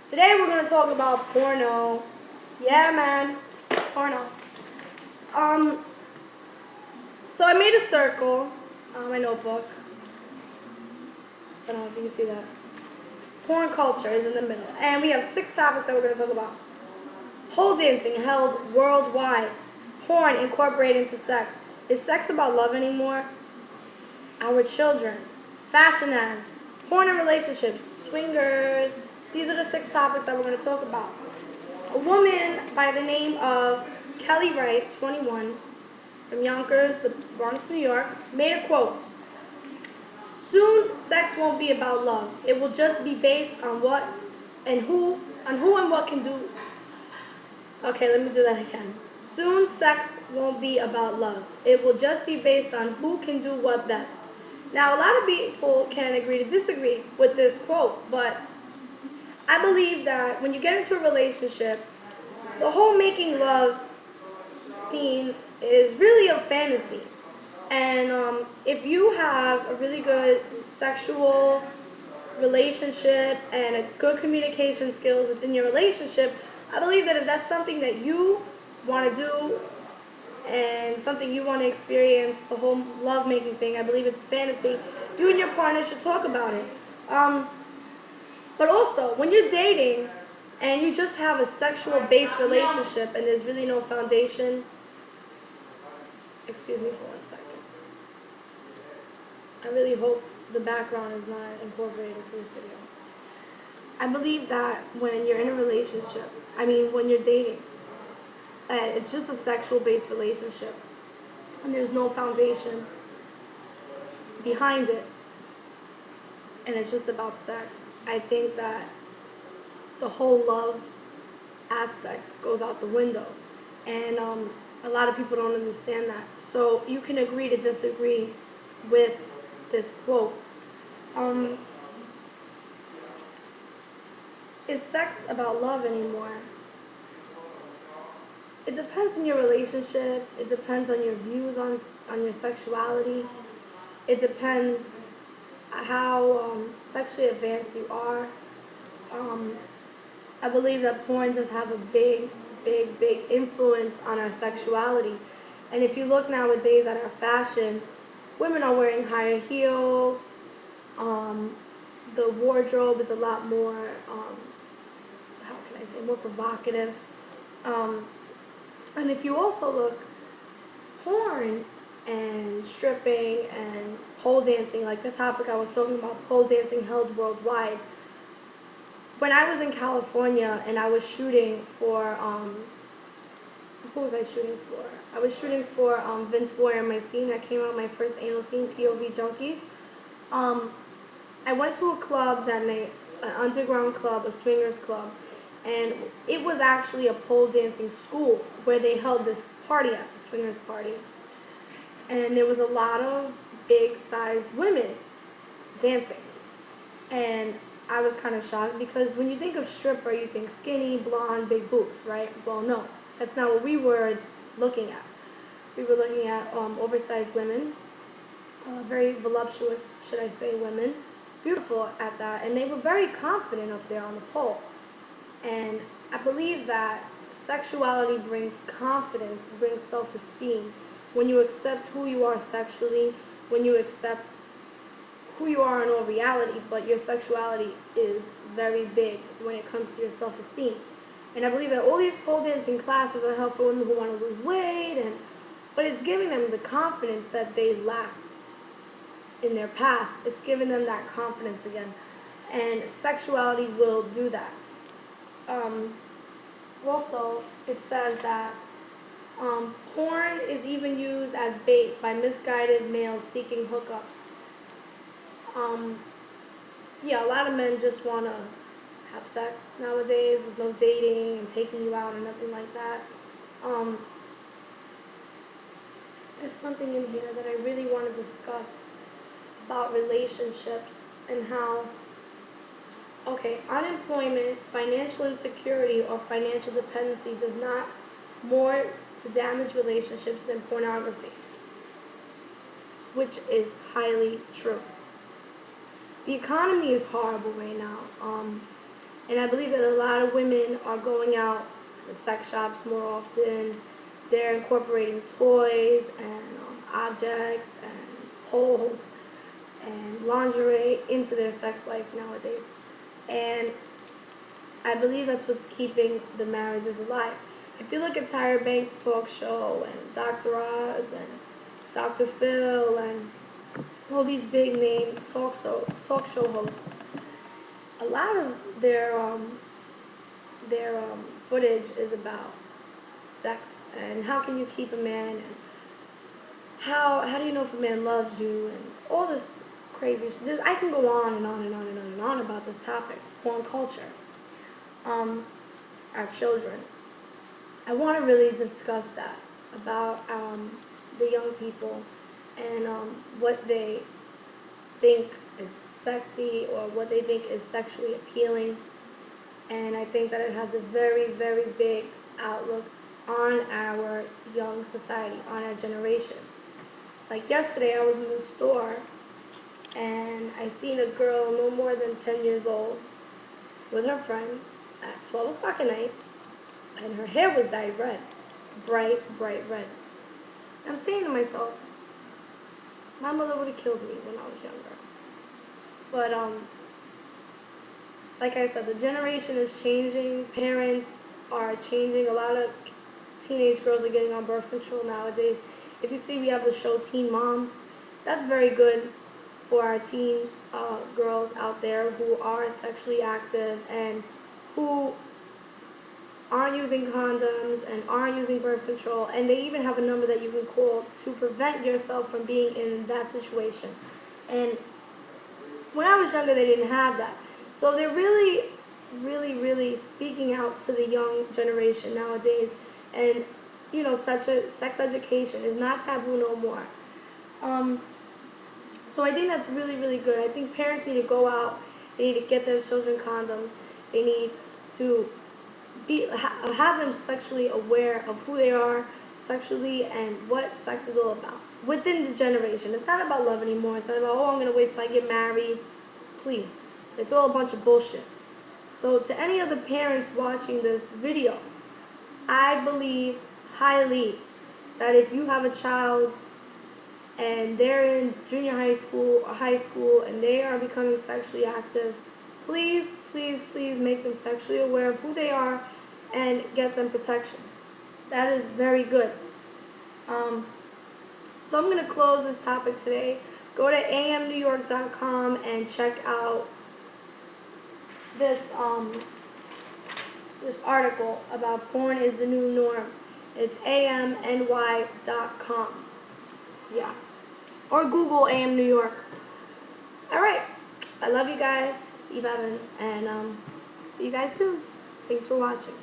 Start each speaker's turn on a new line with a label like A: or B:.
A: Today we're going to talk about porno. Yeah, man, porno. Um, so I made a circle on my notebook. I don't know if you can see that. Porn culture is in the middle. And we have 6 topics that we're going to talk about. Pole dancing held worldwide. Porn incorporated into sex. Is sex about love anymore? Our children. Fashion ads. Porn and relationships. Swingers. These are the 6 topics that we're going to talk about. A woman by the name of Kelly Wright, 21, from Yonkers, the Bronx, New York, made a quote. Soon, sex won't be about love. It will just be based on who and what can do. Okay, let me do that again. Soon, sex won't be about love. It will just be based on who can do what best. Now, a lot of people can agree to disagree with this quote, but I believe that when you get into a relationship, the whole making love scene is really a fantasy. And if you have a really good sexual relationship and a good communication skills within your relationship, I believe that if that's something that you want to do and something you want to experience, the whole love-making thing, I believe it's fantasy, you and your partner should talk about it. Um, but also, when you're dating and you just have a sexual-based relationship and there's really no foundation, excuse me for 1 second. I really hope the background is not incorporated into this video. I believe that when you're in a relationship, when you're dating, and it's just a sexual-based relationship, and there's no foundation behind it, and it's just about sex, I think that the whole love aspect goes out the window. And a lot of people don't understand that. So you can agree to disagree with this quote. Um, is sex about love anymore? It depends on your relationship. It depends on your views on your sexuality. It depends how sexually advanced you are. Um, I believe that porn does have a big, big, big influence on our sexuality. And if you look nowadays at our fashion, women are wearing higher heels. Um, the wardrobe is a lot more, how can I say, more provocative. Um, and if you also look, porn and stripping and pole dancing, like the topic I was talking about, pole dancing held worldwide. When I was in California and I was shooting for, who was I shooting for? I was shooting for Vince Boyer, my scene that came out, my first anal scene, POV Junkies. Um, I went to a club that night, an underground club, a swingers club, and it was actually a pole dancing school where they held this party at, the swingers party. And there was a lot of big-sized women dancing. And I was kind of shocked because when you think of stripper, you think skinny, blonde, big boobs, right? Well, no, that's not what we were looking at. We were looking at oversized women, very voluptuous, should I say, women, beautiful at that, and they were very confident up there on the pole. And I believe that sexuality brings confidence, brings self-esteem. When you accept who you are sexually, when you accept who you are in all reality, but your sexuality is very big when it comes to your self-esteem. And I believe that all these pole dancing classes are helpful women who want to lose weight, but it's giving them the confidence that they lacked in their past. It's giving them that confidence again. And sexuality will do that. Um, Also, it says that porn is even used as bait by misguided males seeking hookups. Um, yeah, a lot of men just want to have sex nowadays. There's no dating and taking you out or nothing like that. Um, there's something in here that I really want to discuss about relationships and how, okay, unemployment, financial insecurity, or financial dependency does not more to damage relationships than pornography, which is highly true. The economy is horrible right now. And I believe that a lot of women are going out to the sex shops more often. They're incorporating toys and objects and poles and lingerie into their sex life nowadays. And I believe that's what's keeping the marriages alive. If you look at Tyra Banks' talk show and Dr. Oz and Dr. Phil and all these big name talk show hosts, a lot of their footage is about sex and how can you keep a man and how do you know if a man loves you and all this crazy. I can go on and on and on and on and on about this topic, porn culture, um, our children. I want to really discuss that about the young people and what they think is sexy or what they think is sexually appealing. And I think that it has a very, very big outlook on our young society, on our generation. Like yesterday, I was in the store and I seen a girl no more than 10 years old with her friend at 12 o'clock at night, and her hair was dyed red, bright, bright red. I'm saying to myself, my mother would have killed me when I was younger. But like I said, the generation is changing. Parents are changing. A lot of teenage girls are getting on birth control nowadays. If you see, we have the show Teen Moms. That's very good for our teen girls out there who are sexually active and who aren't using condoms and aren't using birth control. And they even have a number that you can call to prevent yourself from being in that situation. And when I was younger, they didn't have that. So they're really, really, really speaking out to the young generation nowadays. And, such a sex education is not taboo no more. Um, so I think that's really, really good. I think parents need to go out. They need to get their children condoms. They need to have them sexually aware of who they are sexually and what sex is all about within the generation. It's not about love anymore. It's not about, oh, I'm going to wait till I get married. Please. It's all a bunch of bullshit. So to any of the parents watching this video, I believe highly that if you have a child and they're in junior high school or high school and they are becoming sexually active, please, please, please make them sexually aware of who they are and get them protection. That is very good. Um, so I'm going to close this topic today. Go to amnewyork.com and check out this this article about porn is the new norm. It's amny.com. Yeah. Or Google AM New York. All right. I love you guys. Eve Evans. And see you guys soon. Thanks for watching.